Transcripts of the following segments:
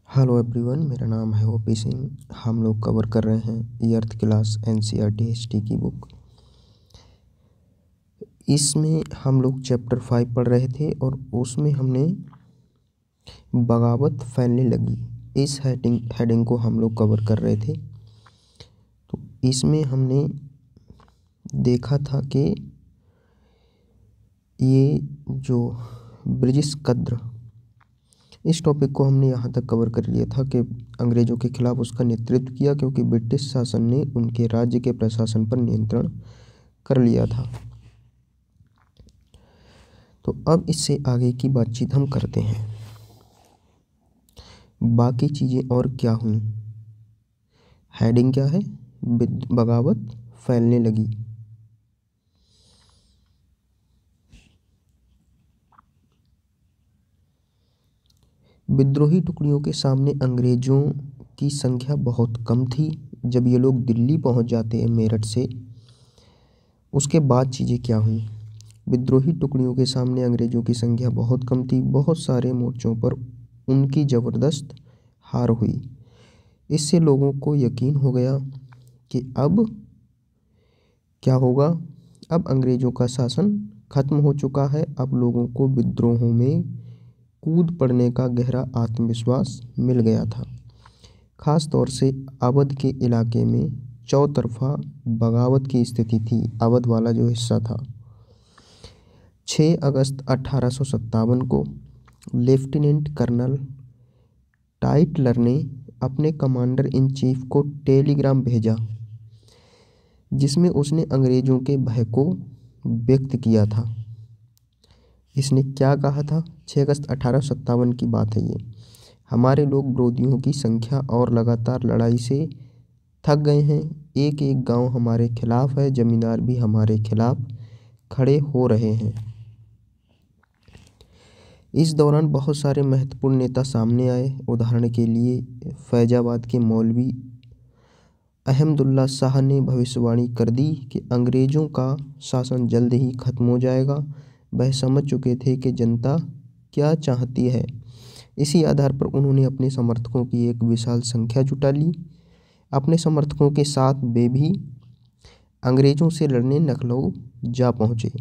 Hello everyone, मेरा नाम है ओपी सिंह। हम लोग कवर कर रहे हैं एर्थ क्लास एनसीईआरटी हिस्ट्री की बुक। इसमें हम लोग चैप्टर 5 पढ़ रहे थे और उसमें हमने बगावत फैलने लगी इस हेडिंग को हम लोग कवर कर रहे थे। तो इसमें हमने देखा था कि ये जो ब्रिटिश कद्र, इस टॉपिक को हमने यहाँ तक कवर कर लिया था कि अंग्रेज़ों के खिलाफ उसका नेतृत्व किया क्योंकि ब्रिटिश शासन ने उनके राज्य के प्रशासन पर नियंत्रण कर लिया था। तो अब इससे आगे की बातचीत हम करते हैं। बाकी चीज़ें और क्या हुई। हेडिंग क्या है? बगावत फैलने लगी। विद्रोही टुकड़ियों के सामने अंग्रेज़ों की संख्या बहुत कम थी। जब ये लोग दिल्ली पहुंच जाते हैं मेरठ से, उसके बाद चीज़ें क्या हुई। विद्रोही टुकड़ियों के सामने अंग्रेज़ों की संख्या बहुत कम थी। बहुत सारे मोर्चों पर उनकी ज़बरदस्त हार हुई। इससे लोगों को यकीन हो गया कि अब क्या होगा। अब अंग्रेज़ों का शासन खत्म हो चुका है। अब लोगों को विद्रोहों में कूद पड़ने का गहरा आत्मविश्वास मिल गया था। ख़ास तौर से अवध के इलाके में चौतरफा बगावत की स्थिति थी। अवध वाला जो हिस्सा था। 6 अगस्त 1857 को लेफ्टिनेंट कर्नल टाइटलर ने अपने कमांडर इन चीफ को टेलीग्राम भेजा, जिसमें उसने अंग्रेज़ों के भय को व्यक्त किया था। इसने क्या कहा था? 6 अगस्त 1857 की बात है ये। हमारे लोग विरोधियों की संख्या और लगातार लड़ाई से थक गए हैं। एक एक गांव हमारे खिलाफ है। जमींदार भी हमारे खिलाफ खड़े हो रहे हैं। इस दौरान बहुत सारे महत्वपूर्ण नेता सामने आए। उदाहरण के लिए फैजाबाद के मौलवी अहमदुल्ला शाह ने भविष्यवाणी कर दी कि अंग्रेज़ों का शासन जल्द ही खत्म हो जाएगा। वह समझ चुके थे कि जनता क्या चाहती है। इसी आधार पर उन्होंने अपने समर्थकों की एक विशाल संख्या जुटा ली। अपने समर्थकों के साथ वे भी अंग्रेज़ों से लड़ने लखनऊ जा पहुँचे।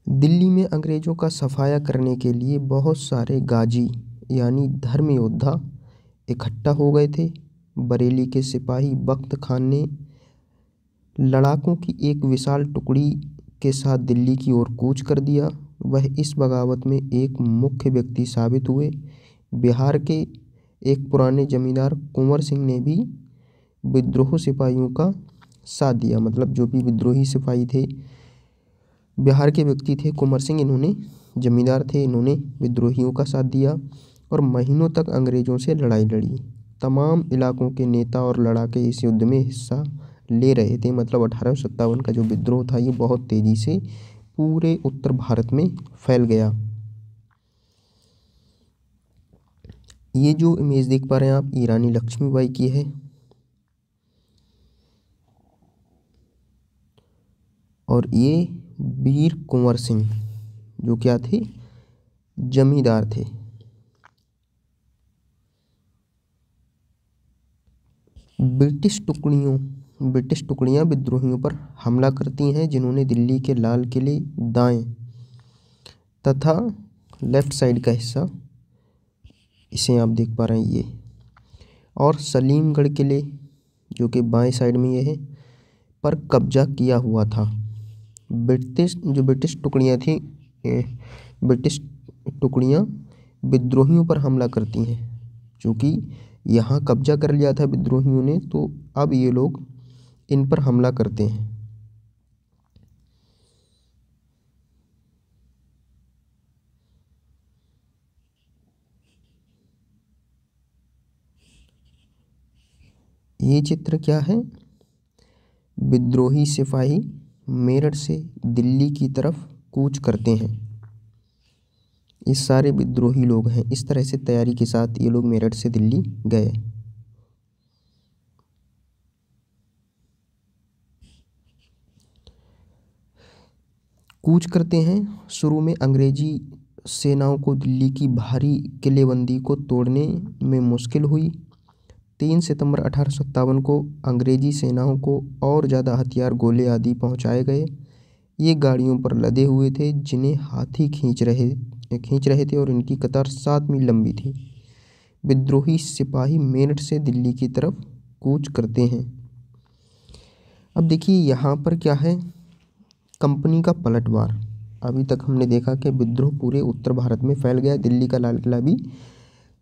दिल्ली में अंग्रेज़ों का सफाया करने के लिए बहुत सारे गाजी यानी धर्म योद्धा इकट्ठा हो गए थे। बरेली के सिपाही बख्त खान ने लड़ाकों की एक विशाल टुकड़ी के साथ दिल्ली की ओर कूच कर दिया। वह इस बगावत में एक मुख्य व्यक्ति साबित हुए। बिहार के एक पुराने जमींदार कुंवर सिंह ने भी विद्रोह सिपाहियों का साथ दिया। मतलब जो भी विद्रोही सिपाही थे, बिहार के व्यक्ति थे कुंवर सिंह, इन्होंने जमींदार थे, इन्होंने विद्रोहियों का साथ दिया और महीनों तक अंग्रेज़ों से लड़ाई लड़ी। तमाम इलाकों के नेता और लड़ाके इस युद्ध में हिस्सा ले रहे थे। मतलब 1857 का जो विद्रोह था ये बहुत तेज़ी से पूरे उत्तर भारत में फैल गया। ये जो इमेज देख पा रहे हैं आप, ये रानी लक्ष्मीबाई की है और ये वीर कुंवर सिंह जो क्या थे, जमींदार थे। ब्रिटिश टुकड़ियां विद्रोहियों पर हमला करती हैं, जिन्होंने दिल्ली के लाल किले दाएं तथा लेफ्ट साइड का हिस्सा, इसे आप देख पा रहे हैं ये, और सलीमगढ़ किले जो कि बाएं साइड में ये है, पर कब्जा किया हुआ था। ब्रिटिश टुकड़ियां थी, ब्रिटिश टुकड़ियां विद्रोहियों पर हमला करती हैं। चूँकि यहाँ कब्जा कर लिया था विद्रोहियों ने, तो अब ये लोग इन पर हमला करते हैं। ये चित्र क्या है? विद्रोही सिपाही मेरठ से दिल्ली की तरफ कूच करते हैं। ये सारे विद्रोही लोग हैं। इस तरह से तैयारी के साथ ये लोग मेरठ से दिल्ली गए। कूच करते हैं। शुरू में अंग्रेजी सेनाओं को दिल्ली की भारी किलेबंदी को तोड़ने में मुश्किल हुई। 3 सितंबर 1857 को अंग्रेजी सेनाओं को और ज़्यादा हथियार, गोले आदि पहुंचाए गए। ये गाड़ियों पर लदे हुए थे जिन्हें हाथी खींच रहे थे और इनकी कतार 7 मील लंबी थी। विद्रोही सिपाही मेरठ से दिल्ली की तरफ कूच करते हैं। अब देखिए यहाँ पर क्या है, कंपनी का पलटवार। अभी तक हमने देखा कि विद्रोह पूरे उत्तर भारत में फैल गया, दिल्ली का लाल किला भी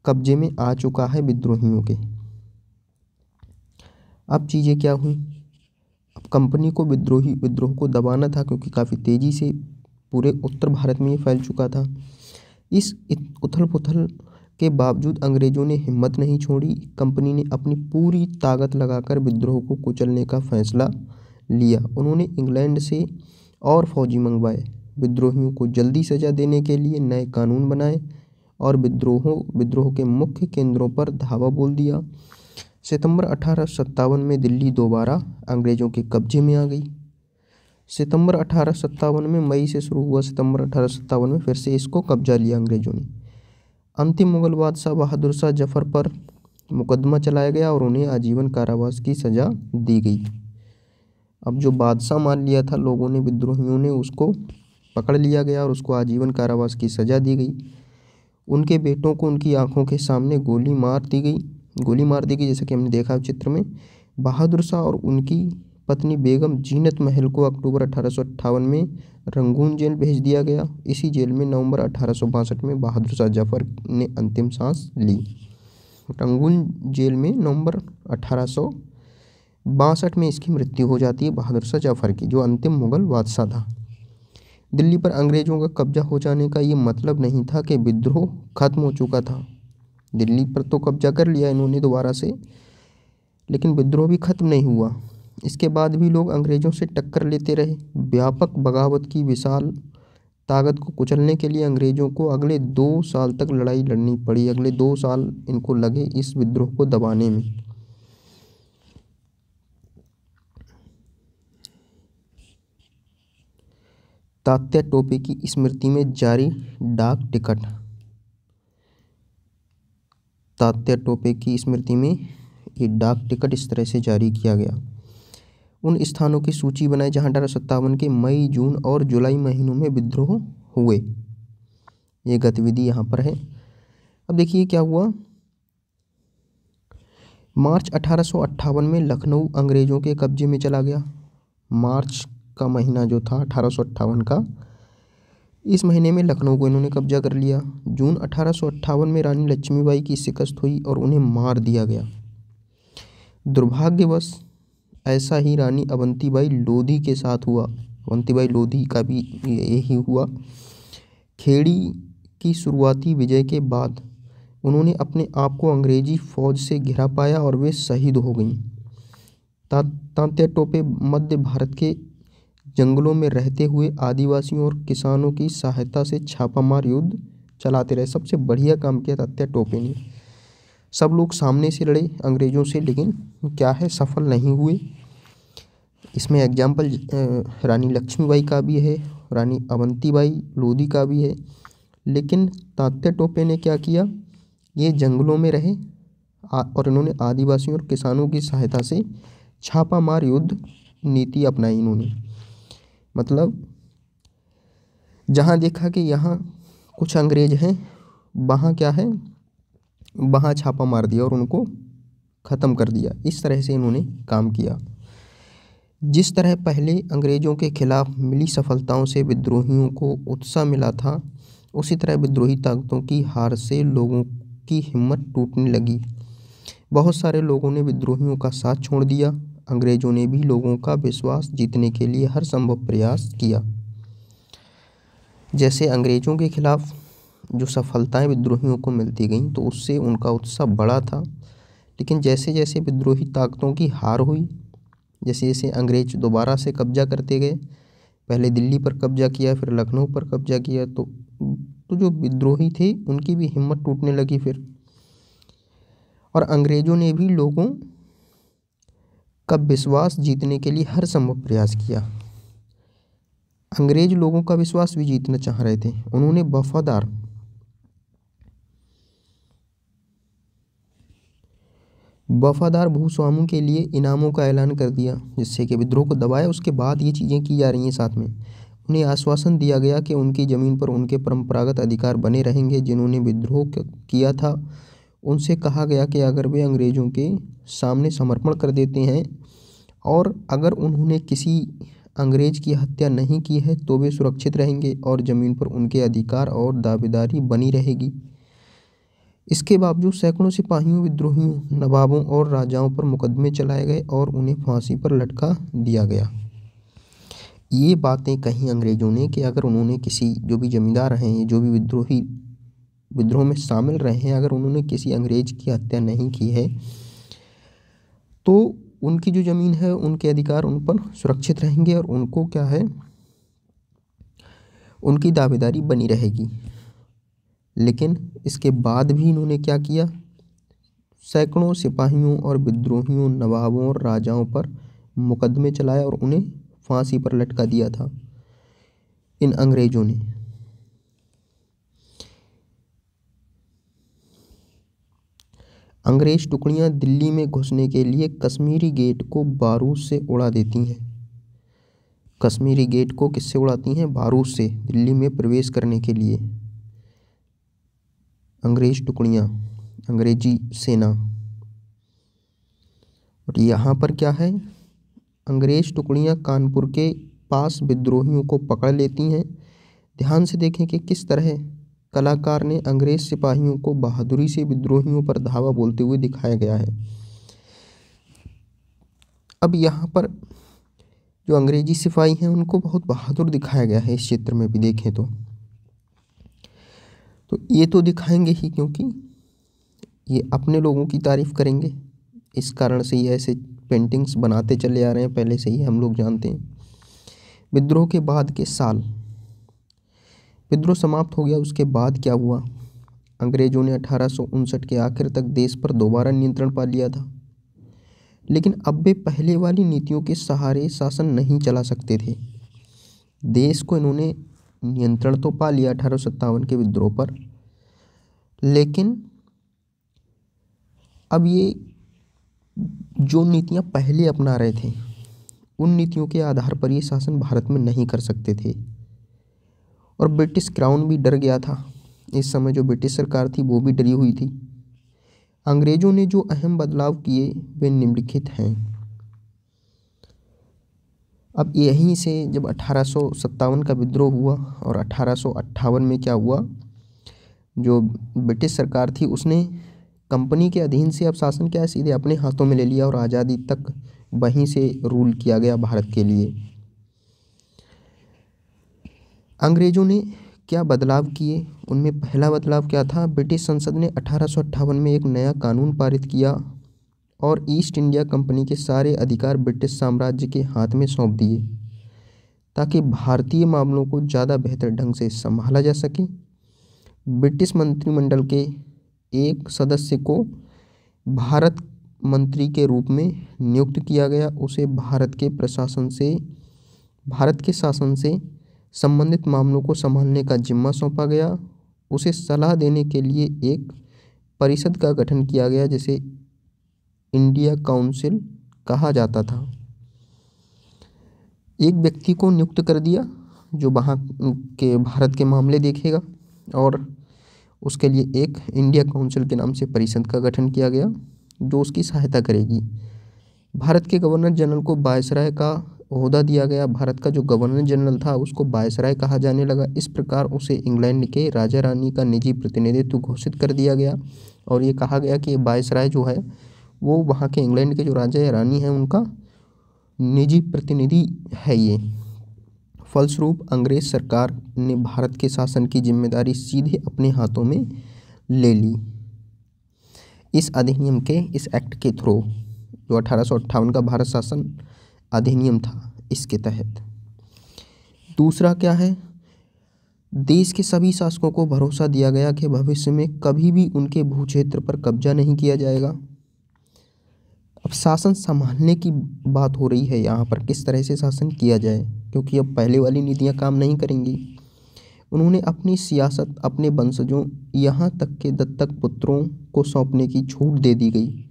कब्जे में आ चुका है विद्रोहियों के। अब चीज़ें क्या हुई, अब कंपनी को विद्रोह को दबाना था क्योंकि काफ़ी तेज़ी से पूरे उत्तर भारत में ये फैल चुका था। इस उथल पुथल के बावजूद अंग्रेजों ने हिम्मत नहीं छोड़ी। कंपनी ने अपनी पूरी ताकत लगाकर विद्रोह को कुचलने का फैसला लिया। उन्होंने इंग्लैंड से और फौजी मंगवाए, विद्रोहियों को जल्दी सजा देने के लिए नए कानून बनाए और विद्रोह के मुख्य केंद्रों पर धावा बोल दिया। सितंबर 1857 में दिल्ली दोबारा अंग्रेजों के कब्जे में आ गई। सितंबर 1857 में, मई से शुरू हुआ, सितंबर 1857 में फिर से इसको कब्जा लिया अंग्रेजों ने। अंतिम मुगल बादशाह बहादुर शाह जफर पर मुकदमा चलाया गया और उन्हें आजीवन कारावास की सज़ा दी गई। अब जो बादशाह मान लिया था लोगों ने, विद्रोहियों ने, उसको पकड़ लिया गया और उसको आजीवन कारावास की सज़ा दी गई। उनके बेटों को उनकी आंखों के सामने गोली मार दी गई, जैसा कि हमने देखा चित्र में। बहादुर शाह और उनकी पत्नी बेगम जीनत महल को अक्टूबर 1858 में रंगून जेल भेज दिया गया। इसी जेल में नवंबर 1862 में बहादुर शाह जफर ने अंतिम सांस ली। रंगून जेल में नवंबर 1862 में इसकी मृत्यु हो जाती है, बहादुर शाह जफर की, जो अंतिम मुगल बादशाह था। दिल्ली पर अंग्रेजों का कब्जा हो जाने का ये मतलब नहीं था कि विद्रोह खत्म हो चुका था। दिल्ली पर तो कब्जा कर लिया इन्होंने दोबारा से, लेकिन विद्रोह भी खत्म नहीं हुआ। इसके बाद भी लोग अंग्रेजों से टक्कर लेते रहे। व्यापक बगावत की विशाल ताकत को कुचलने के लिए अंग्रेजों को अगले 2 साल तक लड़ाई लड़नी पड़ी। अगले 2 साल इनको लगे इस विद्रोह को दबाने में। तात्या टोपे की स्मृति में जारी डाक टिकट। तात्या टोपे की स्मृति में ये डाक टिकट इस तरह से जारी किया गया। उन स्थानों की सूची बनाई जहां 1857 के मई, जून और जुलाई महीनों में विद्रोह हुए। ये गतिविधि यहाँ पर है। अब देखिए क्या हुआ, मार्च 1858 में लखनऊ अंग्रेजों के कब्जे में चला गया। मार्च का महीना जो था 1858 का, इस महीने में लखनऊ को इन्होंने कब्जा कर लिया। जून 1858 में रानी लक्ष्मीबाई की शिकस्त हुई और उन्हें मार दिया गया। दुर्भाग्यवश ऐसा ही रानी अवंतीबाई लोधी के साथ हुआ। अवंतीबाई लोधी का भी यही हुआ। खेड़ी की शुरुआती विजय के बाद उन्होंने अपने आप को अंग्रेजी फौज से घिरा पाया और वे शहीद हो गईं। तात्या टोपे मध्य भारत के जंगलों में रहते हुए आदिवासियों और किसानों की सहायता से छापामार युद्ध चलाते रहे। सबसे बढ़िया काम किया तात्या टोपे ने। सब लोग सामने से लड़े अंग्रेज़ों से, लेकिन क्या है, सफल नहीं हुए। इसमें एग्जाम्पल रानी लक्ष्मीबाई का भी है, रानी अवंतीबाई लोधी का भी है। लेकिन तात्या टोपे ने क्या किया, ये जंगलों में रहे और इन्होंने आदिवासियों और किसानों की सहायता से छापामार युद्ध नीति अपनाई इन्होंने। मतलब जहाँ देखा कि यहाँ कुछ अंग्रेज हैं, वहाँ क्या है, वहाँ छापा मार दिया और उनको ख़त्म कर दिया। इस तरह से इन्होंने काम किया। जिस तरह पहले अंग्रेज़ों के खिलाफ मिली सफलताओं से विद्रोहियों को उत्साह मिला था, उसी तरह विद्रोही ताकतों की हार से लोगों की हिम्मत टूटने लगी। बहुत सारे लोगों ने विद्रोहियों का साथ छोड़ दिया। अंग्रेज़ों ने भी लोगों का विश्वास जीतने के लिए हर संभव प्रयास किया। जैसे अंग्रेज़ों के खिलाफ जो सफलताएं विद्रोहियों को मिलती गईं, तो उससे उनका उत्साह बढ़ा था। लेकिन जैसे जैसे विद्रोही ताकतों की हार हुई, जैसे जैसे अंग्रेज दोबारा से कब्जा करते गए, पहले दिल्ली पर कब्जा किया, फिर लखनऊ पर कब्जा किया, तो जो विद्रोही थे उनकी भी हिम्मत टूटने लगी फिर। और अंग्रेज़ों ने भी लोगों का विश्वास जीतने के लिए हर संभव प्रयास किया। अंग्रेज लोगों का विश्वास भी जीतना चाह रहे थे। उन्होंने वफादार भूस्वामों के लिए इनामों का ऐलान कर दिया, जिससे कि विद्रोह को दबाया। उसके बाद ये चीज़ें की जा रही हैं। साथ में उन्हें आश्वासन दिया गया कि उनकी ज़मीन पर उनके परंपरागत अधिकार बने रहेंगे। जिन्होंने विद्रोह किया था उनसे कहा गया कि अगर वे अंग्रेज़ों के सामने समर्पण कर देते हैं और अगर उन्होंने किसी अंग्रेज़ की हत्या नहीं की है तो वे सुरक्षित रहेंगे और ज़मीन पर उनके अधिकार और दावेदारी बनी रहेगी। इसके बावजूद सैकड़ों सिपाहियों, विद्रोहियों, नवाबों और राजाओं पर मुकदमे चलाए गए और उन्हें फांसी पर लटका दिया गया। ये बातें कही अंग्रेज़ों ने कि अगर उन्होंने किसी, जो भी जमींदार हैं, जो भी विद्रोह में शामिल रहे हैं, अगर उन्होंने किसी अंग्रेज की हत्या नहीं की है तो उनकी जो ज़मीन है, उनके अधिकार उन पर सुरक्षित रहेंगे और उनको क्या है, उनकी दावेदारी बनी रहेगी। लेकिन इसके बाद भी इन्होंने क्या किया, सैकड़ों सिपाहियों और विद्रोहियों, नवाबों और राजाओं पर मुकदमे चलाए और उन्हें फांसी पर लटका दिया था इन अंग्रेजों ने। अंग्रेज टुकड़ियां दिल्ली में घुसने के लिए कश्मीरी गेट को बारूद से उड़ा देती हैं। कश्मीरी गेट को किससे उड़ाती हैं? बारूद से, दिल्ली में प्रवेश करने के लिए। अंग्रेज टुकड़ियां, अंग्रेजी सेना। और यहाँ पर क्या है, अंग्रेज टुकड़ियां कानपुर के पास विद्रोहियों को पकड़ लेती हैं। ध्यान से देखें कि किस तरह कलाकार ने अंग्रेज सिपाहियों को बहादुरी से विद्रोहियों पर धावा बोलते हुए दिखाया गया है। अब यहाँ पर जो अंग्रेजी सिपाही हैं उनको बहुत बहादुर दिखाया गया है। इस चित्र में भी देखें तो ये तो दिखाएंगे ही, क्योंकि ये अपने लोगों की तारीफ करेंगे। इस कारण से ये ऐसे पेंटिंग्स बनाते चले आ रहे हैं, पहले से ही हम लोग जानते हैं। विद्रोह के बाद के साल, विद्रोह समाप्त हो गया, उसके बाद क्या हुआ, अंग्रेजों ने 1859 के आखिर तक देश पर दोबारा नियंत्रण पा लिया था। लेकिन अब वे पहले वाली नीतियों के सहारे शासन नहीं चला सकते थे। देश को इन्होंने नियंत्रण तो पा लिया 1857 के विद्रोह पर, लेकिन अब ये जो नीतियां पहले अपना रहे थे उन नीतियों के आधार पर ये शासन भारत में नहीं कर सकते थे। और ब्रिटिश क्राउन भी डर गया था। इस समय जो ब्रिटिश सरकार थी वो भी डरी हुई थी। अंग्रेजों ने जो अहम बदलाव किए वे निम्नलिखित हैं। अब यहीं से जब 1857 का विद्रोह हुआ और 1858 में क्या हुआ, जो ब्रिटिश सरकार थी उसने कंपनी के अधीन से अब शासन क्या है, सीधे अपने हाथों में ले लिया और आज़ादी तक वहीं से रूल किया गया भारत के लिए। अंग्रेजों ने क्या बदलाव किए, उनमें पहला बदलाव क्या था, ब्रिटिश संसद ने 1858 में एक नया कानून पारित किया और ईस्ट इंडिया कंपनी के सारे अधिकार ब्रिटिश साम्राज्य के हाथ में सौंप दिए ताकि भारतीय मामलों को ज़्यादा बेहतर ढंग से संभाला जा सके। ब्रिटिश मंत्रिमंडल के एक सदस्य को भारत मंत्री के रूप में नियुक्त किया गया। उसे भारत के शासन से संबंधित मामलों को संभालने का जिम्मा सौंपा गया। उसे सलाह देने के लिए एक परिषद का गठन किया गया जिसे इंडिया काउंसिल कहा जाता था। एक व्यक्ति को नियुक्त कर दिया जो वहाँ के भारत के मामले देखेगा और उसके लिए एक इंडिया काउंसिल के नाम से परिषद का गठन किया गया जो उसकी सहायता करेगी। भारत के गवर्नर जनरल को वायसराय का ओहदा दिया गया। भारत का जो गवर्नर जनरल था उसको वायसराय कहा जाने लगा। इस प्रकार उसे इंग्लैंड के राजा रानी का निजी प्रतिनिधित्व घोषित कर दिया गया और ये कहा गया कि वायसराय जो है वो वहाँ के इंग्लैंड के जो राजा या रानी हैं उनका निजी प्रतिनिधि है ये। फलस्वरूप अंग्रेज सरकार ने भारत के शासन की जिम्मेदारी सीधे अपने हाथों में ले ली। इस अधिनियम के, इस एक्ट के थ्रू, जो 1858 का भारत शासन अधिनियम था, इसके तहत। दूसरा क्या है, देश के सभी शासकों को भरोसा दिया गया कि भविष्य में कभी भी उनके भूक्षेत्र पर कब्जा नहीं किया जाएगा। अब शासन संभालने की बात हो रही है यहाँ पर, किस तरह से शासन किया जाए, क्योंकि अब पहले वाली नीतियाँ काम नहीं करेंगी। उन्होंने अपनी सियासत अपने वंशजों यहाँ तक के दत्तक पुत्रों को सौंपने की छूट दे दी गई,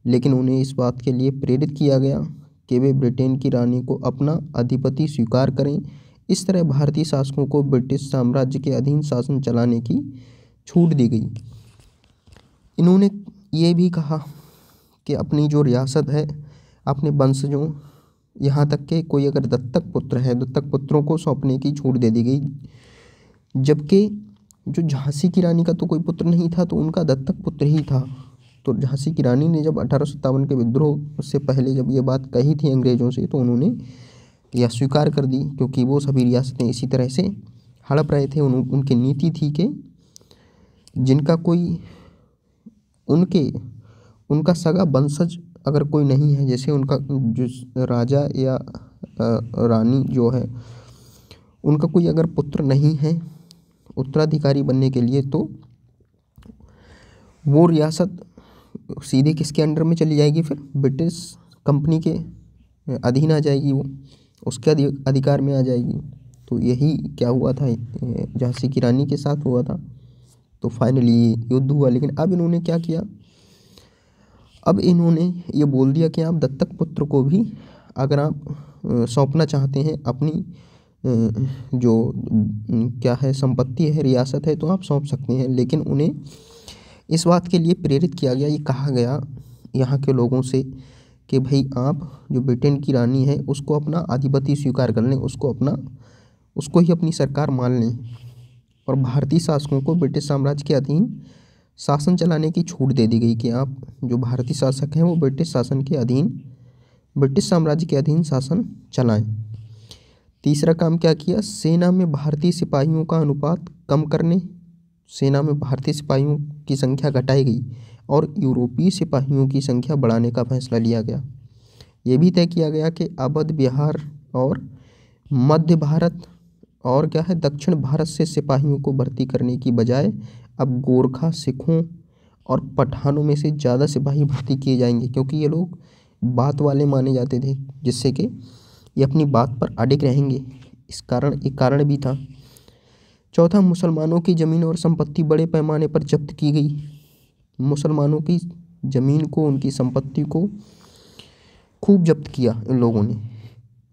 लेकिन उन्हें इस बात के लिए प्रेरित किया गया कि वे ब्रिटेन की रानी को अपना अधिपति स्वीकार करें। इस तरह भारतीय शासकों को ब्रिटिश साम्राज्य के अधीन शासन चलाने की छूट दी गई। इन्होंने ये भी कहा कि अपनी जो रियासत है अपने वंशजों यहाँ तक के कोई अगर दत्तक पुत्र है, दत्तक पुत्रों को सौंपने की छूट दे दी गई, जबकि जो झांसी की रानी का तो कोई पुत्र नहीं था, तो उनका दत्तक पुत्र ही था। तो झांसी की रानी ने जब 1857 के विद्रोह से पहले जब ये बात कही थी अंग्रेज़ों से, तो उन्होंने यह स्वीकार कर दी, क्योंकि वो सभी रियासतें इसी तरह से हड़प रहे थे। उनकी नीति थी कि जिनका कोई उनका सगा वंशज अगर कोई नहीं है, जैसे उनका जो राजा या रानी जो है उनका कोई अगर पुत्र नहीं है उत्तराधिकारी बनने के लिए, तो वो रियासत सीधे किसके अंडर में चली जाएगी, फिर ब्रिटिश कंपनी के अधीन आ जाएगी, वो उसके अधिकार में आ जाएगी। तो यही क्या हुआ था, झांसी की रानी के साथ हुआ था। तो फाइनली युद्ध हुआ। लेकिन अब इन्होंने क्या किया, अब इन्होंने ये बोल दिया कि आप दत्तक पुत्र को भी अगर आप सौंपना चाहते हैं अपनी जो क्या है संपत्ति है, रियासत है, तो आप सौंप सकते हैं। लेकिन उन्हें इस बात के लिए प्रेरित किया गया, ये कहा गया यहाँ के लोगों से कि भाई आप जो ब्रिटेन की रानी है उसको अपना अधिपति स्वीकार कर लें, उसको ही अपनी सरकार मान लें, और भारतीय शासकों को ब्रिटिश साम्राज्य के अधीन शासन चलाने की छूट दे दी गई कि आप जो भारतीय शासक हैं वो ब्रिटिश साम्राज्य के अधीन शासन चलाएं। तीसरा काम क्या किया, सेना में भारतीय सिपाहियों का अनुपात कम करने, सेना में भारतीय सिपाहियों की संख्या घटाई गई और यूरोपीय सिपाहियों की संख्या बढ़ाने का फैसला लिया गया। ये भी तय किया गया कि अवध, बिहार और मध्य भारत और क्या है दक्षिण भारत से सिपाहियों को भर्ती करने की बजाय अब गोरखा, सिखों और पठानों में से ज़्यादा सिपाही भर्ती किए जाएंगे, क्योंकि ये लोग बात वाले माने जाते थे, जिससे कि ये अपनी बात पर अडिग रहेंगे। एक कारण भी था। चौथा, मुसलमानों की ज़मीन और संपत्ति बड़े पैमाने पर जब्त की गई। मुसलमानों की ज़मीन को, उनकी संपत्ति को खूब जब्त किया इन लोगों ने।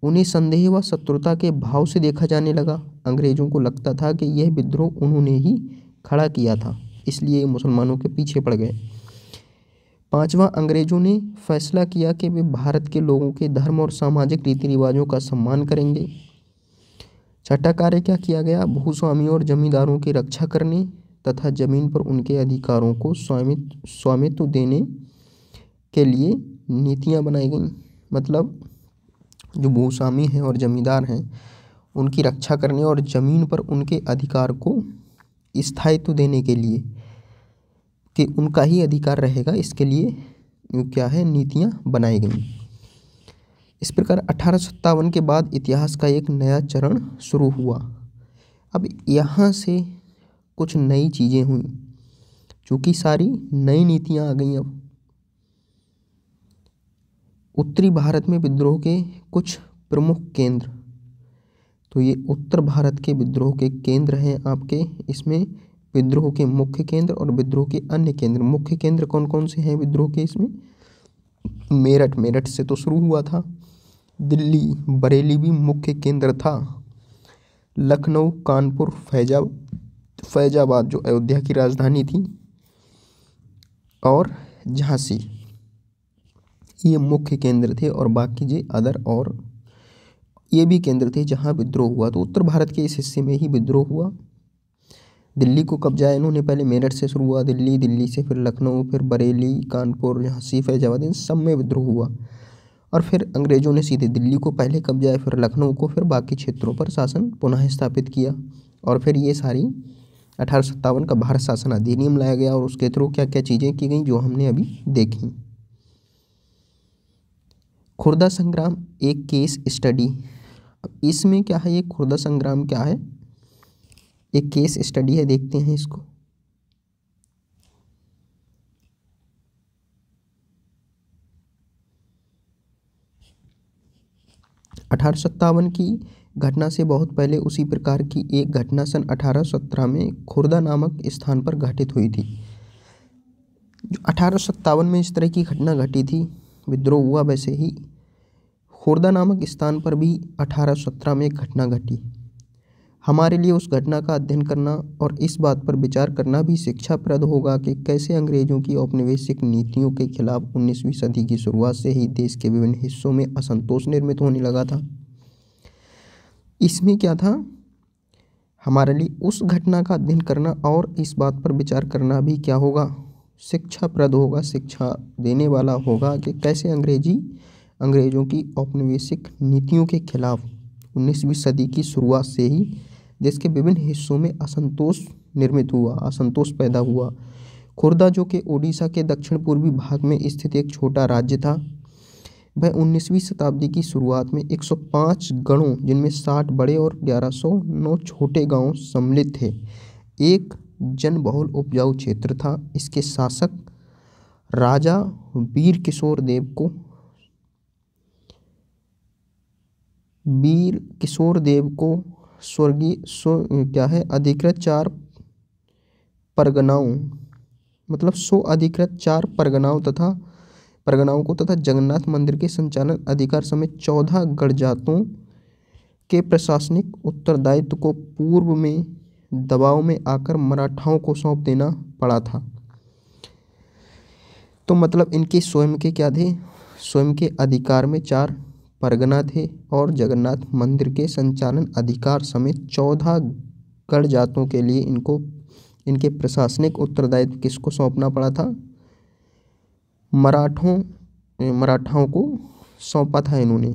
उन्हें संदेह व शत्रुता के भाव से देखा जाने लगा। अंग्रेज़ों को लगता था कि यह विद्रोह उन्होंने ही खड़ा किया था, इसलिए मुसलमानों के पीछे पड़ गए। पांचवा, अंग्रेज़ों ने फैसला किया कि वे भारत के लोगों के धर्म और सामाजिक रीति रिवाजों का सम्मान करेंगे। छठा कार्य क्या किया गया, भूस्वामियों और जमींदारों की रक्षा करने तथा जमीन पर उनके अधिकारों को स्वामित्व देने के लिए नीतियां बनाई गईं। मतलब जो भूस्वामी हैं और जमींदार हैं उनकी रक्षा करने और ज़मीन पर उनके अधिकार को स्थायित्व देने के लिए कि उनका ही अधिकार रहेगा, इसके लिए क्या है नीतियां बनाई गईं। इस प्रकार 1857 के बाद इतिहास का एक नया चरण शुरू हुआ। अब यहाँ से कुछ नई चीज़ें हुई, चूँकि सारी नई नीतियाँ आ गईं। अब उत्तरी भारत में विद्रोह के कुछ प्रमुख केंद्र, तो ये उत्तर भारत के विद्रोह के केंद्र हैं आपके। इसमें विद्रोह के मुख्य केंद्र और विद्रोह के अन्य केंद्र। मुख्य केंद्र कौन कौन से हैं विद्रोह के, इसमें मेरठ से तो शुरू हुआ था, दिल्ली, बरेली भी मुख्य केंद्र था, लखनऊ, कानपुर, फैजाबाद जो अयोध्या की राजधानी थी, और झांसी, ये मुख्य केंद्र थे। और बाकी जो अदर और ये भी केंद्र थे जहाँ विद्रोह हुआ। तो उत्तर भारत के इस हिस्से में ही विद्रोह हुआ। दिल्ली को कब्जा इन्होंने पहले मेरठ से शुरू हुआ, दिल्ली से फिर लखनऊ, फिर बरेली, कानपुर, झांसी, फैजाबाद, इन सब में विद्रोह हुआ। और फिर अंग्रेज़ों ने सीधे दिल्ली को पहले कब्जाया, फिर लखनऊ को, फिर बाकी क्षेत्रों पर शासन पुनः स्थापित किया। और फिर ये सारी 1857 का भारत शासन अधिनियम लाया गया और उसके थ्रू क्या क्या चीज़ें की गई जो हमने अभी देखी। खुर्दा संग्राम एक केस स्टडी। अब इसमें क्या है, ये खुर्दा संग्राम क्या है, एक केस स्टडी है, देखते हैं इसको। 1857 की घटना से बहुत पहले उसी प्रकार की एक घटना सन 1817 में खुर्दा नामक स्थान पर घटित हुई थी। जो 1857 में इस तरह की घटना घटी थी, विद्रोह हुआ, वैसे ही खुर्दा नामक स्थान पर भी 1817 में एक घटना घटी। हमारे लिए उस घटना का अध्ययन करना और इस बात पर विचार करना भी शिक्षाप्रद होगा कि कैसे अंग्रेजों की औपनिवेशिक नीतियों के खिलाफ 19वीं सदी की शुरुआत से ही देश के विभिन्न हिस्सों में असंतोष निर्मित होने लगा था। इसमें क्या था, हमारे लिए उस घटना का अध्ययन करना और इस बात पर विचार करना भी क्या होगा, शिक्षाप्रद होगा, शिक्षा देने वाला होगा कि कैसे अंग्रेजों की औपनिवेशिक नीतियों के खिलाफ 19वीं सदी की शुरुआत से ही देश के विभिन्न हिस्सों में असंतोष पैदा हुआ। खुर्दा, जो कि ओडिशा के दक्षिण पूर्वी भाग में स्थित एक छोटा राज्य था, वह 19वीं शताब्दी की शुरुआत में 105 गणों, जिनमें 60 बड़े और 1109 छोटे गांव सम्मिलित थे, एक जनबहुल उपजाऊ क्षेत्र था। इसके शासक राजा वीर किशोर देव को अधिकृत 4 परगनाओं को तथा जगन्नाथ मंदिर के संचालन अधिकार समेत 14 गणजातों के प्रशासनिक उत्तरदायित्व को पूर्व में दबाव में आकर मराठाओं को सौंप देना पड़ा था। तो मतलब इनके स्वयं के क्या थे, स्वयं के अधिकार में 4 परगना थे और जगन्नाथ मंदिर के संचालन अधिकार समेत 14 गण जातों के लिए इनके प्रशासनिक उत्तरदायित्व किसको सौंपना पड़ा था, मराठाओं को सौंपा था इन्होंने।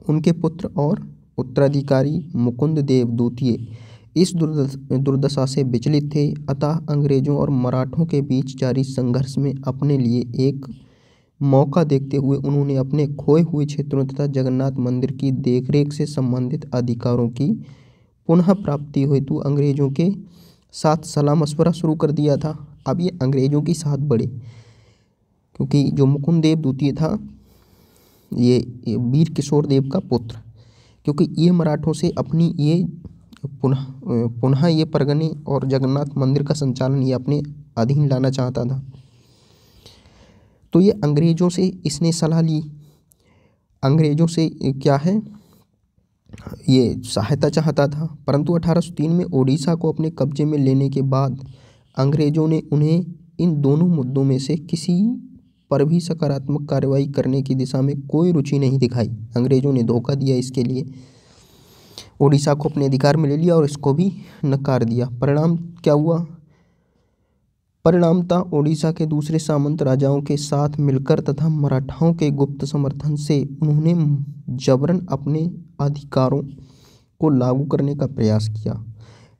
उनके पुत्र और उत्तराधिकारी मुकुंद देव द्वितीय इस दुर्दशा से विचलित थे, अतः अंग्रेजों और मराठों के बीच जारी संघर्ष में अपने लिए एक मौका देखते हुए उन्होंने अपने खोए हुए क्षेत्रों तथा जगन्नाथ मंदिर की देखरेख से संबंधित अधिकारों की पुनः प्राप्ति हेतु अंग्रेजों के साथ सलाह मशवरा शुरू कर दिया था। अब ये अंग्रेजों की साथ बढ़े, क्योंकि जो मुकुंद देव द्वितीय था, ये वीर किशोर देव का पुत्र, क्योंकि ये मराठों से अपनी ये पुनः ये परगने और जगन्नाथ मंदिर का संचालन ये अपने अधीन लाना चाहता था। तो ये अंग्रेजों से इसने सलाह ली, अंग्रेजों से क्या है, ये सहायता चाहता था। परंतु 1803 में ओडिशा को अपने कब्जे में लेने के बाद अंग्रेजों ने उन्हें इन दोनों मुद्दों में से किसी पर भी सकारात्मक कार्रवाई करने की दिशा में कोई रुचि नहीं दिखाई। अंग्रेजों ने धोखा दिया, इसके लिए ओडिशा को अपने अधिकार में ले लिया और इसको भी नकार दिया। परिणाम क्या हुआ, परिणामतः ओडिशा के दूसरे सामंत राजाओं के साथ मिलकर तथा मराठाओं के गुप्त समर्थन से उन्होंने जबरन अपने अधिकारों को लागू करने का प्रयास किया।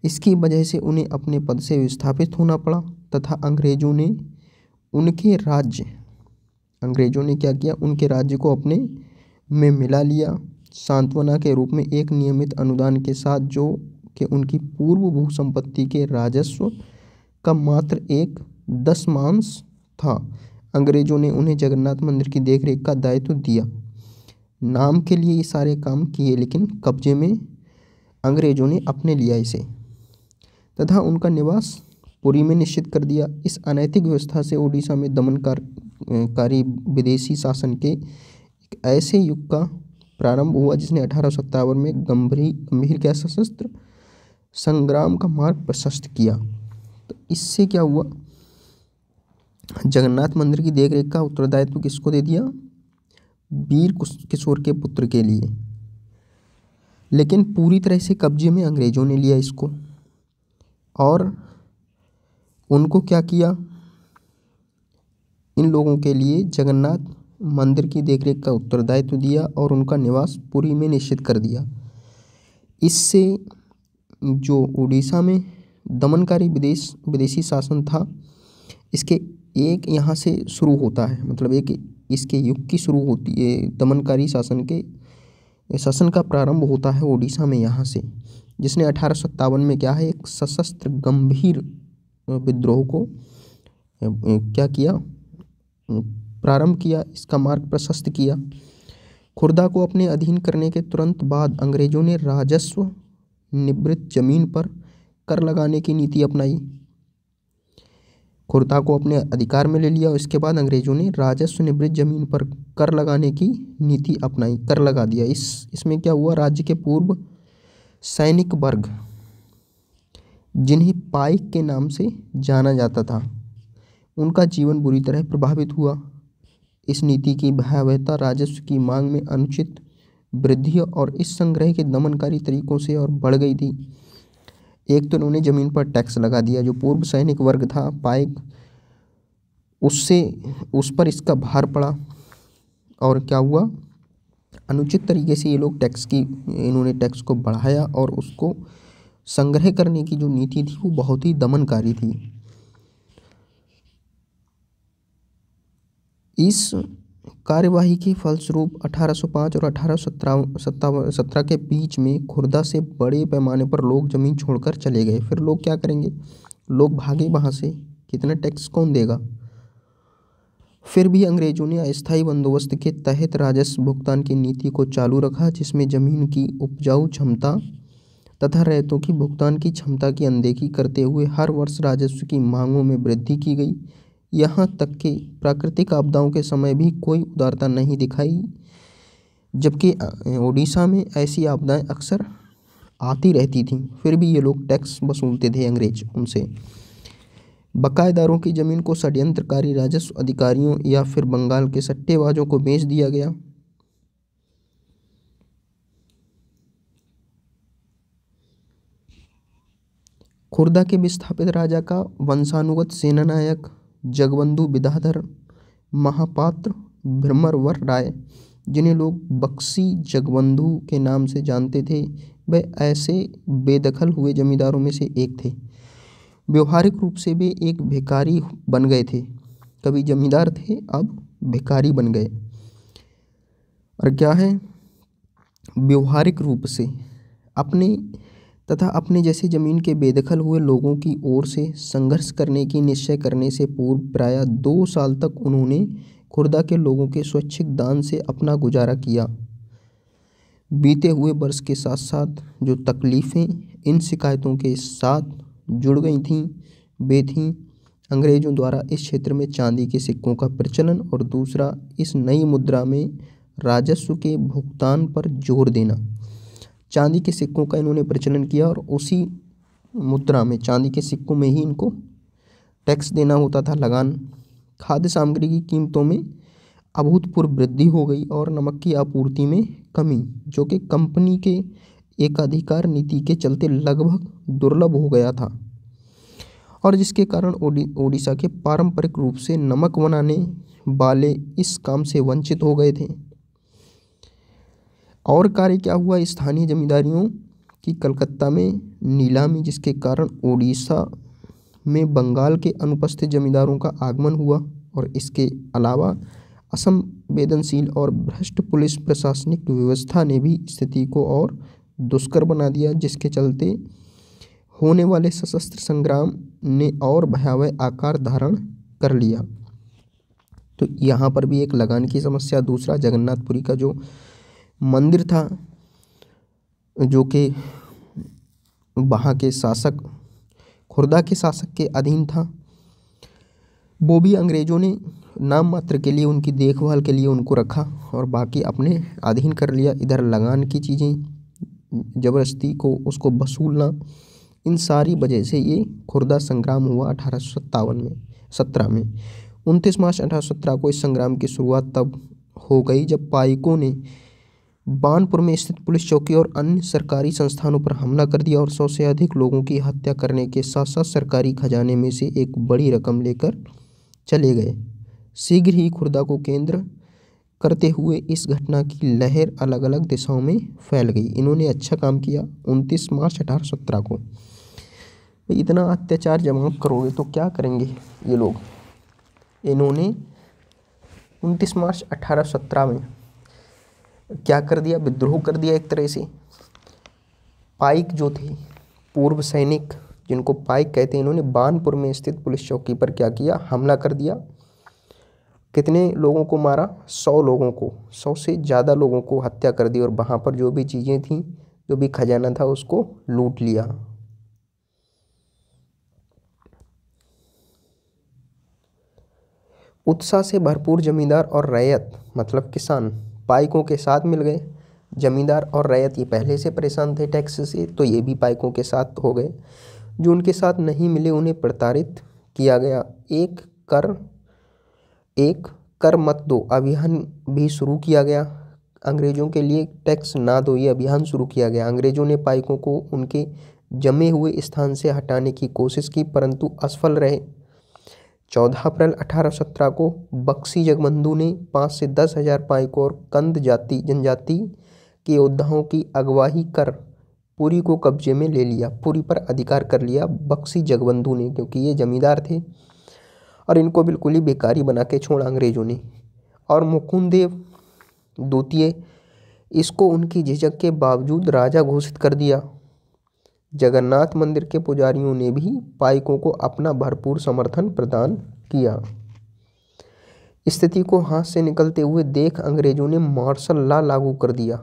इसकी वजह से उन्हें अपने पद से विस्थापित होना पड़ा तथा अंग्रेजों ने क्या किया, उनके राज्य को अपने में मिला लिया, सांत्वना के रूप में एक नियमित अनुदान के साथ, जो कि उनकी पूर्व भू संपत्ति के राजस्व का मात्र एक 10वांश था। अंग्रेजों ने उन्हें जगन्नाथ मंदिर की देखरेख का दायित्व दिया। नाम के लिए ये सारे काम किए, लेकिन कब्जे में अंग्रेजों ने अपने लिया इसे तथा उनका निवास पुरी में निश्चित कर दिया। इस अनैतिक व्यवस्था से ओडिशा में दमनकारी विदेशी शासन के एक ऐसे युग का प्रारंभ हुआ जिसने 1857 में गंभीर सशस्त्र संग्राम का मार्ग प्रशस्त किया। तो इससे क्या हुआ, जगन्नाथ मंदिर की देखरेख का उत्तरदायित्व किसको दे दिया, वीर किशोर के पुत्र के लिए, लेकिन पूरी तरह से कब्जे में अंग्रेजों ने लिया इसको और उनको क्या किया, इन लोगों के लिए जगन्नाथ मंदिर की देखरेख का उत्तरदायित्व दिया और उनका निवास पुरी में निश्चित कर दिया। इससे जो उड़ीसा में दमनकारी विदेशी शासन था, इसके एक यहाँ से शुरू होता है, मतलब एक इसके युग की शुरू होती है, दमनकारी शासन का प्रारंभ होता है ओडिशा में यहाँ से, जिसने 1857 में क्या है, एक सशस्त्र गंभीर विद्रोह को क्या किया, प्रारंभ किया, इसका मार्ग प्रशस्त किया। खुर्दा को अपने अधीन करने के तुरंत बाद अंग्रेजों ने राजस्व निवृत्त जमीन पर कर लगाने की नीति अपनाई। खुर्दा को अपने अधिकार में ले लिया और इसके बाद अंग्रेजों ने राजस्व निवृत्त जमीन पर कर लगाने की नीति अपनाई, कर लगा दिया। इसमें क्या हुआ, राज्य के पूर्व सैनिक वर्ग जिन्हें पाइक के नाम से जाना जाता था, उनका जीवन बुरी तरह प्रभावित हुआ। इस नीति की भयावहता राजस्व की मांग में अनुचित वृद्धि और इस संग्रह के दमनकारी तरीकों से और बढ़ गई थी। एक तो उन्होंने जमीन पर टैक्स लगा दिया, जो पूर्व सैनिक वर्ग था पाइक, उस पर इसका भार पड़ा। और क्या हुआ, अनुचित तरीके से इन्होंने टैक्स को बढ़ाया और उसको संग्रह करने की जो नीति थी वो बहुत ही दमनकारी थी। इस कार्यवाही के फलस्वरूप 1805 और 1817 के बीच में खुर्दा से बड़े पैमाने पर लोग जमीन छोड़कर चले गए। फिर लोग क्या करेंगे, लोग भागे वहाँ से, कितना टैक्स कौन देगा। फिर भी अंग्रेजों ने अस्थायी बंदोबस्त के तहत राजस्व भुगतान की नीति को चालू रखा, जिसमें जमीन की उपजाऊ क्षमता तथा रैयतों की भुगतान की क्षमता की अनदेखी करते हुए हर वर्ष राजस्व की मांगों में वृद्धि की गई। यहाँ तक कि प्राकृतिक आपदाओं के समय भी कोई उदारता नहीं दिखाई, जबकि ओडिशा में ऐसी आपदाएं अक्सर आती रहती थीं। फिर भी ये लोग टैक्स वसूलते थे अंग्रेज उनसे। बकायेदारों की जमीन को षड्यंत्रकारी राजस्व अधिकारियों या फिर बंगाल के सट्टेबाजों को बेच दिया गया। खुर्दा के विस्थापित राजा का वंशानुगत सेनानायक जगबंधु विद्याधर महापात्र भ्रमरवर राय, जिन्हें लोग बक्सी जगबंधु के नाम से जानते थे, वे ऐसे बेदखल हुए जमींदारों में से एक थे। व्यवहारिक रूप से वे एक भिखारी बन गए थे, कभी जमींदार थे अब भिखारी बन गए। और क्या है, व्यवहारिक रूप से अपने जैसे जमीन के बेदखल हुए लोगों की ओर से संघर्ष करने की निश्चय करने से पूर्व प्रायः 2 साल तक उन्होंने खुर्दा के लोगों के स्वैच्छिक दान से अपना गुजारा किया। बीते हुए वर्ष के साथ साथ जो तकलीफ़ें इन शिकायतों के साथ जुड़ गई थीं वे थीं अंग्रेज़ों द्वारा इस क्षेत्र में चांदी के सिक्कों का प्रचलन और दूसरा इस नई मुद्रा में राजस्व के भुगतान पर जोर देना। चांदी के सिक्कों का इन्होंने प्रचलन किया और उसी मुद्रा में चांदी के सिक्कों में ही इनको टैक्स देना होता था, लगान। खाद्य सामग्री की कीमतों में अभूतपूर्व वृद्धि हो गई और नमक की आपूर्ति में कमी, जो कि कंपनी के एकाधिकार नीति के चलते लगभग दुर्लभ हो गया था और जिसके कारण ओडिशा के पारंपरिक रूप से नमक बनाने वाले इस काम से वंचित हो गए थे। और कार्य क्या हुआ, स्थानीय जमींदारियों की कलकत्ता में नीलामी, जिसके कारण ओडिशा में बंगाल के अनुपस्थित जमींदारों का आगमन हुआ और इसके अलावा असंवेदनशील और भ्रष्ट पुलिस प्रशासनिक व्यवस्था ने भी स्थिति को और दुष्कर बना दिया, जिसके चलते होने वाले सशस्त्र संग्राम ने और भयावह आकार धारण कर लिया। तो यहाँ पर भी एक लगान की समस्या। दूसरा, जगन्नाथपुरी का जो मंदिर था, जो कि वहाँ के शासक खुर्दा के शासक के अधीन था, वो भी अंग्रेज़ों ने नाम मात्र के लिए उनकी देखभाल के लिए उनको रखा और बाकी अपने अधीन कर लिया। इधर लगान की चीज़ें ज़बरदस्ती को उसको वसूलना, इन सारी वजह से ये खुर्दा संग्राम हुआ 1817 में। 29 मार्च 1817 को इस संग्राम की शुरुआत तब हो गई जब पाइकों ने बानपुर में स्थित पुलिस चौकी और अन्य सरकारी संस्थानों पर हमला कर दिया और 100 से अधिक लोगों की हत्या करने के साथ साथ सरकारी खजाने में से एक बड़ी रकम लेकर चले गए। शीघ्र ही खुर्दा को केंद्र करते हुए इस घटना की लहर अलग अलग दिशाओं में फैल गई। इन्होंने अच्छा काम किया। 29 मार्च 1817 को इतना अत्याचार जब आप करोगे तो क्या करेंगे ये लोग। इन्होंने 29 मार्च 1817 में क्या कर दिया, विद्रोह कर दिया एक तरह से। पाइक जो थे पूर्व सैनिक, जिनको पाइक कहते हैं, इन्होंने बानपुर में स्थित पुलिस चौकी पर क्या किया, हमला कर दिया कितने लोगों को मारा? 100 लोगों को, 100 से ज़्यादा लोगों को हत्या कर दी और वहाँ पर जो भी चीज़ें थीं, जो भी खजाना था, उसको लूट लिया। उत्साह से भरपूर जमींदार और रैयत मतलब किसान पाइकों के साथ मिल गए। जमींदार और रैयत ये पहले से परेशान थे टैक्स से, तो ये भी पाइकों के साथ हो गए। जो उनके साथ नहीं मिले उन्हें प्रताड़ित किया गया। एक कर मत दो अभियान भी शुरू किया गया। अंग्रेजों के लिए टैक्स ना दो ये अभियान शुरू किया गया। अंग्रेजों ने पाइकों को उनके जमे हुए स्थान से हटाने की कोशिश की, परंतु असफल रहे। 14 अप्रैल 1817 को बक्सी जगबंधु ने 5 से 10 हज़ार पाइकों और कंद जनजाति के योद्धाओं की अगवाई कर पुरी को कब्जे में ले लिया। पुरी पर अधिकार कर लिया बक्सी जगबंधु ने, क्योंकि ये जमींदार थे और इनको बिल्कुल ही बेकारी बना के छोड़ा अंग्रेजों ने। और मुकुंददेव द्वितीय इसको उनकी झिझक के बावजूद राजा घोषित कर दिया। जगन्नाथ मंदिर के पुजारियों ने भी पाइकों को अपना भरपूर समर्थन प्रदान किया। स्थिति को हाथ से निकलते हुए देख अंग्रेजों ने मार्शल लॉ लागू कर दिया।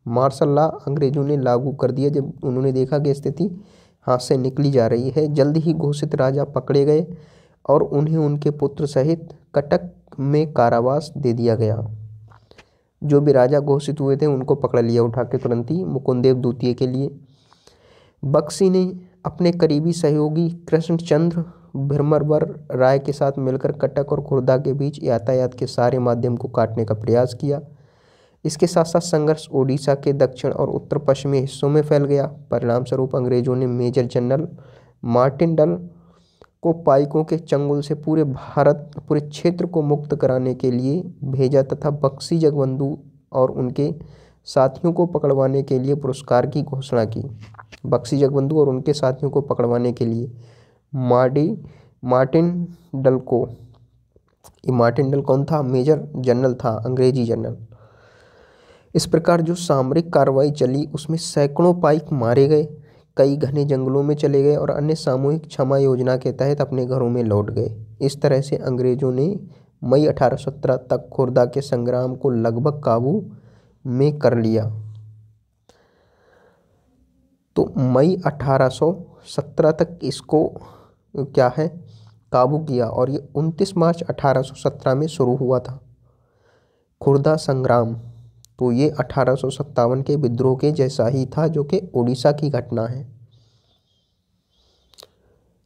मार्शल लॉ अंग्रेजों ने लागू कर दिया जब उन्होंने देखा कि स्थिति हाथ से निकली जा रही है। जल्द ही घोषित राजा पकड़े गए और उन्हें उनके पुत्र सहित कटक में कारावास दे दिया गया। जो भी राजा घोषित हुए थे उनको पकड़ लिया उठा के तुरंत ही मुकुंददेव द्वितीय के लिए। बक्सी ने अपने करीबी सहयोगी कृष्णचंद्र भीमरवर राय के साथ मिलकर कटक और खुर्दा के बीच यातायात के सारे माध्यम को काटने का प्रयास किया। इसके साथ साथ संघर्ष ओडिशा के दक्षिण और उत्तर पश्चिमी हिस्सों में फैल गया। परिणाम स्वरूप अंग्रेजों ने मेजर जनरल मार्टिन डल को पाइकों के चंगुल से पूरे क्षेत्र को मुक्त कराने के लिए भेजा तथा बक्सी जगबंधु और उनके साथियों को पकड़वाने के लिए पुरस्कार की घोषणा की। बक्सी जगबंधु और उनके साथियों को पकड़वाने के लिए मार्टिन डल को, ये मार्टिन डल कौन था? मेजर जनरल था, अंग्रेजी जनरल। इस प्रकार जो सामरिक कार्रवाई चली उसमें सैकड़ों पाइक मारे गए, कई घने जंगलों में चले गए और अन्य सामूहिक क्षमा योजना के तहत अपने घरों में लौट गए। इस तरह से अंग्रेजों ने मई 1817 तक खुर्दा के संग्राम को लगभग काबू में कर लिया। तो मई 1817 तक इसको क्या है काबू किया और ये 29 मार्च 1817 में शुरू हुआ था खुर्दा संग्राम। तो ये 1857 के विद्रोह के जैसा ही था जो कि उड़ीसा की घटना है।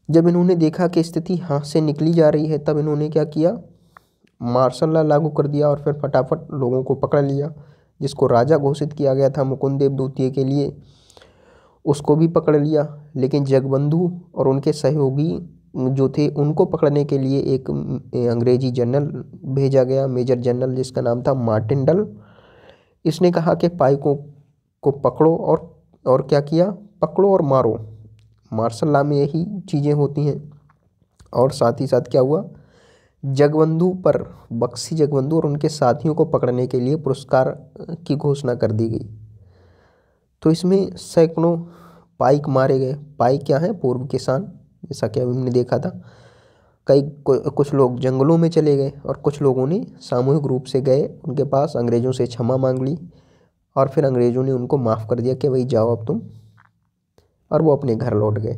जब इन्होंने देखा कि स्थिति हाथ से निकली जा रही है तब इन्होंने क्या किया? मार्शल लॉ लागू कर दिया और फिर फटाफट लोगों को पकड़ लिया। जिसको राजा घोषित किया गया था मुकुंददेव द्वितीय के लिए, उसको भी पकड़ लिया। लेकिन जगबंधु और उनके सहयोगी जो थे उनको पकड़ने के लिए एक अंग्रेजी जनरल भेजा गया, मेजर जनरल, जिसका नाम था मार्टिन डल। इसने कहा कि पाइकों को पकड़ो और क्या किया? पकड़ो और मारो। मार्शल लॉ में यही चीज़ें होती हैं। और साथ ही साथ क्या हुआ? जगबंधु पर, बक्सी जगबंधु और उनके साथियों को पकड़ने के लिए पुरस्कार की घोषणा कर दी गई। तो इसमें सैकड़ों पाइक मारे गए। पाइक क्या है? पूर्व किसान, जैसा कि अभी हमने देखा था। कुछ लोग जंगलों में चले गए और कुछ लोगों ने सामूहिक रूप से गए उनके पास, अंग्रेज़ों से क्षमा मांग ली और फिर अंग्रेज़ों ने उनको माफ़ कर दिया कि भाई जाओ अब तुम, और वो अपने घर लौट गए।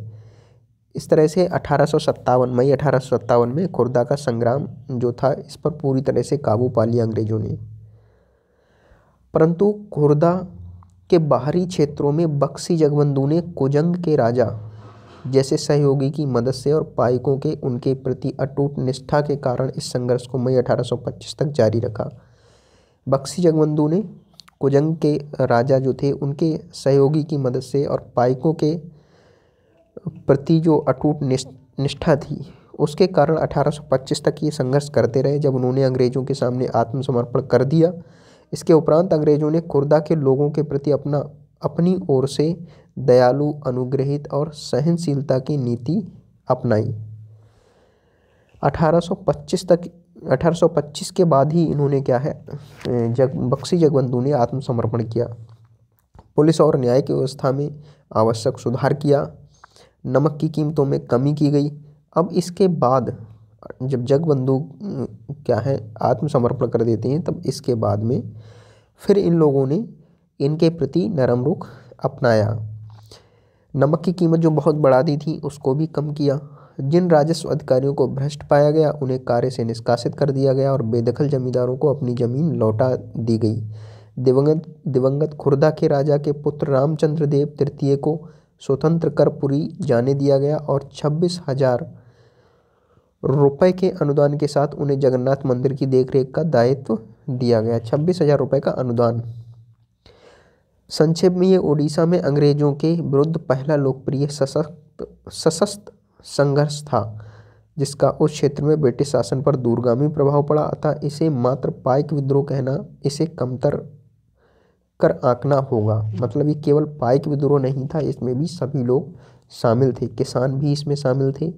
इस तरह से 1857 मई 1857 में खुर्दा का संग्राम जो था इस पर पूरी तरह से काबू पा लिया अंग्रेज़ों ने। परंतु खुर्दा के बाहरी क्षेत्रों में बक्सी जगबंधु ने कुजंग के राजा जैसे सहयोगी की मदद से और पाइकों के उनके प्रति अटूट निष्ठा के कारण इस संघर्ष को मई 1825 तक जारी रखा। बक्सी जगबंधु ने कुजंग के राजा जो थे उनके सहयोगी की मदद से और पाइकों के प्रति जो अटूट निष्ठा थी उसके कारण 1825 तक ये संघर्ष करते रहे, जब उन्होंने अंग्रेज़ों के सामने आत्मसमर्पण कर दिया। इसके उपरांत अंग्रेज़ों ने खुर्दा के लोगों के प्रति अपनी ओर से दयालु, अनुग्रहित और सहनशीलता की नीति अपनाई। 1825 के बाद ही इन्होंने क्या है बक्सी जगबंधु ने आत्मसमर्पण किया। पुलिस और न्याय की व्यवस्था में आवश्यक सुधार किया। नमक की कीमतों में कमी की गई। अब इसके बाद जब जगबंधु क्या है आत्मसमर्पण कर देते हैं, तब इसके बाद में फिर इन लोगों ने इनके प्रति नरम रुख अपनाया। नमक की कीमत जो बहुत बढ़ा दी थी उसको भी कम किया। जिन राजस्व अधिकारियों को भ्रष्ट पाया गया उन्हें कार्य से निष्कासित कर दिया गया और बेदखल जमींदारों को अपनी जमीन लौटा दी गई। दिवंगत खुर्दा के राजा के पुत्र रामचंद्र देव तृतीय को स्वतंत्र कर पुरी जाने दिया गया और 26,000 रुपये के अनुदान के साथ उन्हें जगन्नाथ मंदिर की देखरेख का दायित्व दिया गया। 26,000 रुपये का अनुदान। संक्षेप में ये उड़ीसा में अंग्रेजों के विरुद्ध पहला लोकप्रिय सशस्त्र संघर्ष था जिसका उस क्षेत्र में ब्रिटिश शासन पर दूरगामी प्रभाव पड़ा, अतः इसे मात्र पाइक विद्रोह कहना इसे कमतर कर आंकना होगा। मतलब ये केवल पाइक विद्रोह नहीं था, इसमें भी सभी लोग शामिल थे, किसान भी इसमें शामिल थे।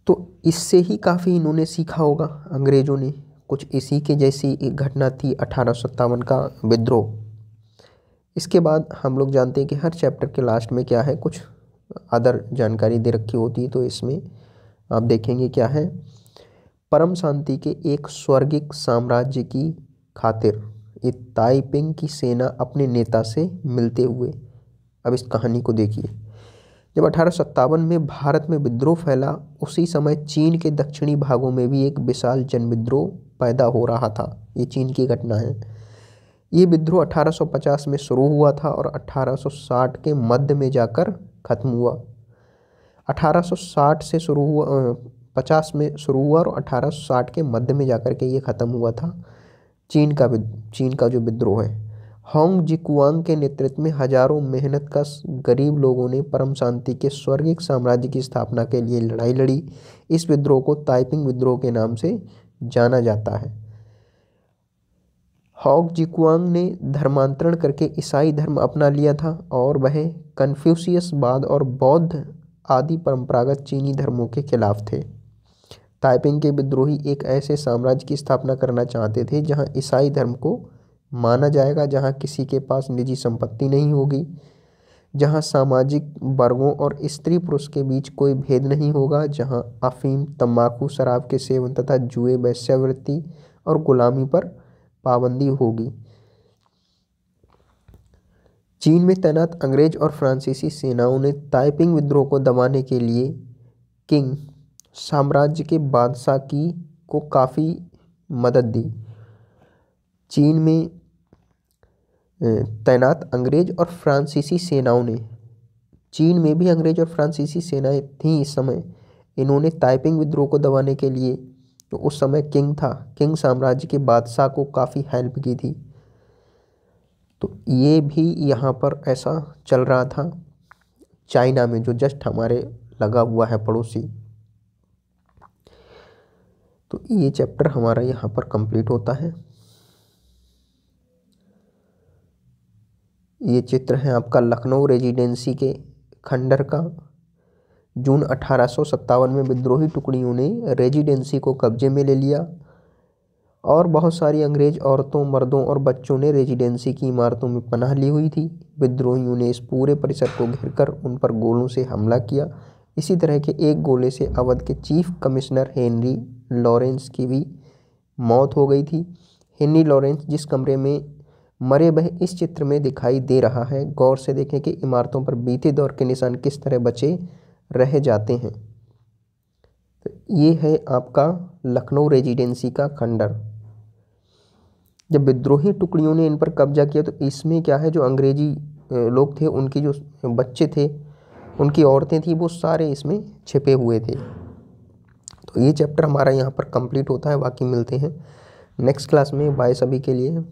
तो इससे ही काफ़ी इन्होंने सीखा होगा अंग्रेजों ने। कुछ इसी के जैसी एक घटना थी 1857 का विद्रोह। इसके बाद हम लोग जानते हैं कि हर चैप्टर के लास्ट में क्या है, कुछ अदर जानकारी दे रखी होती है। तो इसमें आप देखेंगे क्या है, परम शांति के एक स्वर्गिक साम्राज्य की खातिर ये ताइपिंग की सेना अपने नेता से मिलते हुए। अब इस कहानी को देखिए। जब 1857 में भारत में विद्रोह फैला, उसी समय चीन के दक्षिणी भागों में भी एक विशाल जन विद्रोह पैदा हो रहा था। ये चीन की घटना है। ये विद्रोह 1850 में शुरू हुआ था और 1860 के मध्य में जाकर खत्म हुआ। 1860 से शुरू हुआ, 50 में शुरू हुआ और 1860 के मध्य में जाकर के ये ख़त्म हुआ था। चीन का जो विद्रोह है, होंग जिकुआंग के नेतृत्व में हजारों मेहनत का गरीब लोगों ने परम शांति के स्वर्गिक साम्राज्य की स्थापना के लिए लड़ाई लड़ी। इस विद्रोह को ताइपिंग विद्रोह के नाम से जाना जाता है। होंग जिकुआंग ने धर्मांतरण करके ईसाई धर्म अपना लिया था और वह कन्फ्यूशियसवाद और बौद्ध आदि परंपरागत चीनी धर्मों के खिलाफ थे। ताइपिंग के विद्रोही एक ऐसे साम्राज्य की स्थापना करना चाहते थे जहां ईसाई धर्म को माना जाएगा, जहां किसी के पास निजी संपत्ति नहीं होगी, जहां सामाजिक वर्गों और स्त्री पुरुष के बीच कोई भेद नहीं होगा, जहां अफीम, तंबाकू, शराब के सेवन तथा जुए, वेश्यावृत्ति और गुलामी पर पाबंदी होगी। चीन में तैनात अंग्रेज और फ्रांसीसी सेनाओं ने ताइपिंग विद्रोह को दबाने के लिए किंग साम्राज्य के बादशाह को काफ़ी मदद दी। चीन में तैनात अंग्रेज और फ्रांसीसी सेनाओं ने, चीन में भी अंग्रेज और फ्रांसीसी सेनाएं थीं इस समय, इन्होंने ताइपिंग विद्रोह को दबाने के लिए, तो उस समय किंग साम्राज्य के बादशाह को काफ़ी हेल्प की थी। तो ये भी यहाँ पर ऐसा चल रहा था चाइना में, जो जस्ट हमारे लगा हुआ है पड़ोसी। तो ये चैप्टर हमारा यहाँ पर कंप्लीट होता है। ये चित्र है आपका लखनऊ रेजिडेंसी के खंडर का। जून 1857 में विद्रोही टुकड़ियों ने रेजिडेंसी को कब्जे में ले लिया और बहुत सारी अंग्रेज औरतों, मर्दों और बच्चों ने रेजिडेंसी की इमारतों में पनाह ली हुई थी। विद्रोहियों ने इस पूरे परिसर को घेरकर उन पर गोलों से हमला किया। इसी तरह के एक गोले से अवध के चीफ कमिश्नर हेनरी लॉरेंस की भी मौत हो गई थी। हेनरी लॉरेंस जिस कमरे में मरे वह इस चित्र में दिखाई दे रहा है। गौर से देखें कि इमारतों पर बीते दौर के निशान किस तरह बचे रह जाते हैं। तो ये है आपका लखनऊ रेजिडेंसी का खंडर। जब विद्रोही टुकड़ियों ने इन पर कब्जा किया तो इसमें क्या है, जो अंग्रेजी लोग थे, उनके जो बच्चे थे, उनकी औरतें थी, वो सारे इसमें छिपे हुए थे। तो ये चैप्टर हमारा यहाँ पर कंप्लीट होता है। बाकी मिलते हैं नेक्स्ट क्लास में। बाय सभी के लिए।